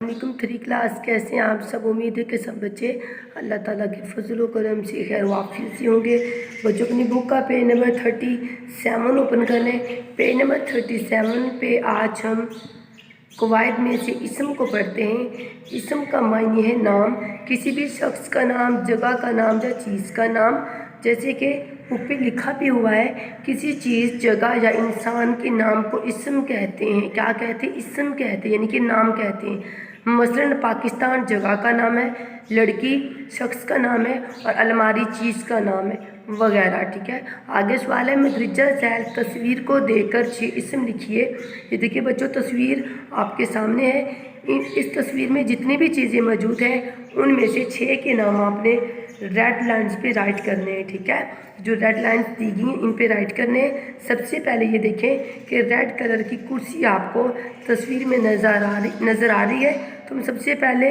वालेकुम। 3 क्लास कैसे हैं आप सब। उम्मीद है कि सब बच्चे अल्लाह ताला के फजल व करम से खैर वाफियत से होंगे। बच्चों अपनी बुक का पेज नंबर 37 ओपन कर लें। पेज नंबर 37 पे आज हम कवायद में से इसम को पढ़ते हैं। इसम का मायने है नाम, किसी भी शख्स का नाम, जगह का नाम या चीज़ का नाम। जैसे कि ऊपर लिखा भी हुआ है, किसी चीज़, जगह या इंसान के नाम को इसम कहते हैं। क्या कहते हैं? इसम कहते हैं, यानी कि नाम कहते हैं। मसलन पाकिस्तान जगह का नाम है, लड़की शख्स का नाम है और अलमारी चीज़ का नाम है वगैरह। ठीक है, आगे सवाल है, मदरजा झैल तस्वीर को देखकर 6 इसम लिखिए। ये देखिए बच्चों, तस्वीर आपके सामने है। इस तस्वीर में जितनी भी चीज़ें मौजूद हैं उनमें से 6 के नाम आपने रेड लाइन्स पे राइट करने हैं। ठीक है, जो रेड लाइन्स दी गई हैं इन पे राइट करने हैं। सबसे पहले ये देखें कि रेड कलर की कुर्सी आपको तस्वीर में नज़र आ रही है। तो हम सबसे पहले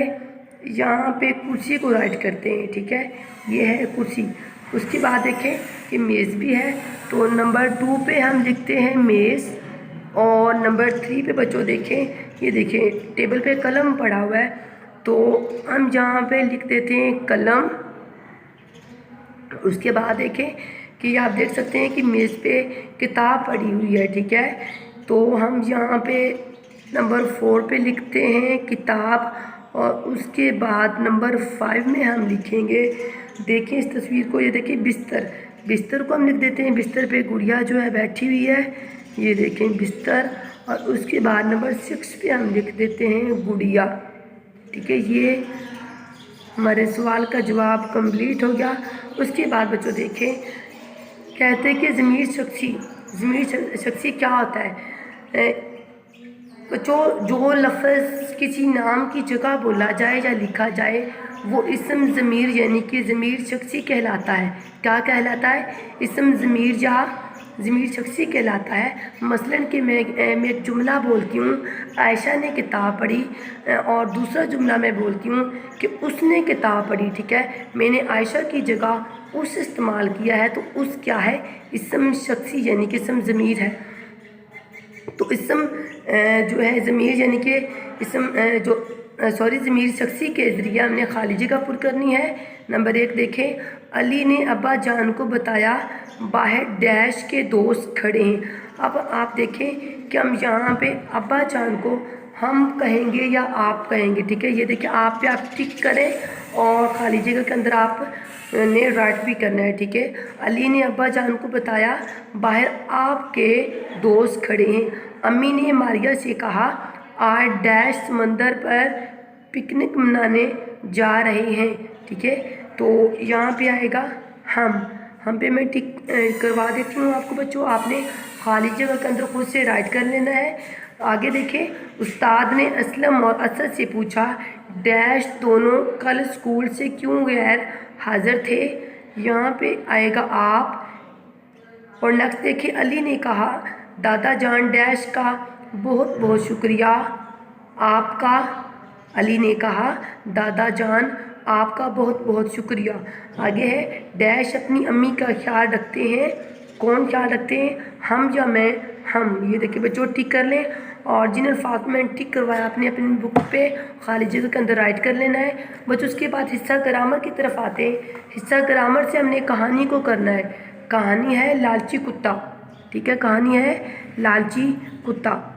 यहाँ पे कुर्सी को राइट करते हैं। ठीक है, ये है कुर्सी। उसके बाद देखें कि मेज़ भी है, तो नंबर 2 पे हम लिखते हैं मेज़। और नंबर 3 पे बच्चों देखें, ये देखें टेबल पे कलम पड़ा हुआ है, तो हम यहाँ पे लिख देते हैं कलम। उसके बाद देखें कि आप देख सकते हैं कि मेज़ पे किताब पड़ी हुई है। ठीक है, तो हम यहाँ पे नंबर 4 पे लिखते हैं किताब। और उसके बाद नंबर 5 में हम लिखेंगे, देखें इस तस्वीर को, ये देखिए बिस्तर। बिस्तर को हम लिख देते हैं, बिस्तर पे गुड़िया जो है बैठी हुई है, ये देखें बिस्तर। और उसके बाद नंबर 6 पे हम लिख देते हैं गुड़िया। ठीक है, ये हमारे सवाल का जवाब कंप्लीट हो गया। उसके बाद बच्चों देखें, कहते हैं कि ज़मीर शख्सी क्या होता है। बच्चों, जो लफ्ज़ किसी नाम की जगह बोला जाए या लिखा जाए वो इसम ज़मीर यानी कि ज़मीर शख्सी कहलाता है। क्या कहलाता है? इसम ज़मीर या ज़मीर शख्सी कहलाता है। मसलन कि मैं एक जुमला बोलती हूँ, आयशा ने किताब पढ़ी, और दूसरा जुमला मैं बोलती हूँ कि उसने किताब पढ़ी। ठीक है, मैंने आयशा की जगह उस इस्तेमाल किया है, तो उस क्या है? इसम शख्सी यानी कि इसम ज़मीर है। तो इसम जो है ज़मीर यानी कि इसम ज़मीर शख्सी के ज़रिए हमने खाली जगह पुर करनी है। नंबर 1 देखें, अली ने अब्बा जान को बताया बाहर डैश के दोस्त खड़े हैं। अब आप देखें कि हम यहाँ पे अब्बा जान को हम कहेंगे या आप कहेंगे। ठीक है, ये देखिए आप पे आप टिक करें और खाली जगह के अंदर आप ने राइट भी करना है। ठीक है, अली ने अब्बा जान को बताया बाहर आपके दोस्त खड़े हैं। अम्मी ने मारिया से कहा आज डैश समंदर पर पिकनिक मनाने जा रहे हैं। ठीक है, तो यहाँ पे आएगा हम पे मैं टिक करवा देती हूँ आपको बच्चों। आपने खाली जगह के अंदर खुद से राइट कर लेना है। आगे देखें, उस्ताद ने असलम और असद से पूछा डैश दोनों कल स्कूल से क्यों गैर हाजिर थे। यहाँ पे आएगा आप। और नेक्स्ट देखिए, अली ने कहा दादा जान डैश का बहुत बहुत शुक्रिया आपका। अली ने कहा दादा जान आपका बहुत बहुत शुक्रिया। आगे है, डैश अपनी अम्मी का ख्याल रखते हैं। कौन ख्याल रखते हैं? हम या मैं? हम। ये देखिए बच्चों टिक कर लें, और जिन अल्फाज में टिक करवाया आपने अपनी बुक पे खाली जगह के अंदर राइट कर लेना है बच्चों। उसके बाद हिस्सा ग्रामर की तरफ आते हैं। हिस्सा ग्रामर से हमने कहानी को करना है। कहानी है लालची कुत्ता। ठीक है, कहानी है लालची कुत्ता।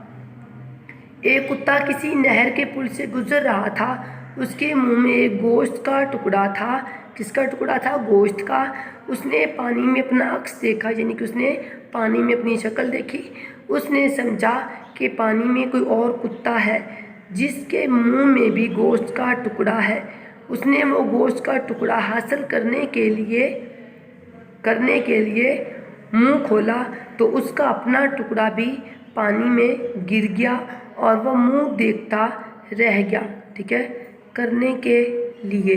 एक कुत्ता किसी नहर के पुल से गुजर रहा था। उसके मुंह में एक गोश्त का टुकड़ा था। किसका टुकड़ा था? गोश्त का। उसने पानी में अपना अक्स देखा, यानी कि उसने पानी में अपनी शक्ल देखी। उसने समझा कि पानी में कोई और कुत्ता है जिसके मुंह में भी गोश्त का टुकड़ा है। उसने वो गोश्त का टुकड़ा हासिल करने के लिए मुंह खोला, तो उसका अपना टुकड़ा भी पानी में गिर गया और वह मुंह देखता रह गया। ठीक है, करने के लिए।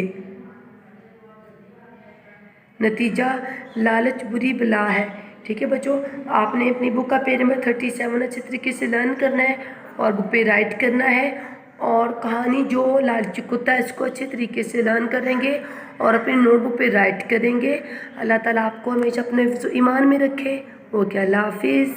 नतीजा लालच बुरी बला है। ठीक है बच्चों, आपने अपनी बुक का पेज नंबर 37 अच्छे तरीके से लर्न करना है और बुक पे राइट करना है। और कहानी जो लालची कुत्ता है इसको अच्छे तरीके से लर्न करेंगे और अपनी नोटबुक पे राइट करेंगे। अल्लाह ताला आपको हमेशा अपने ईमान में रखे। ओके, अल्लाह हाफिज़।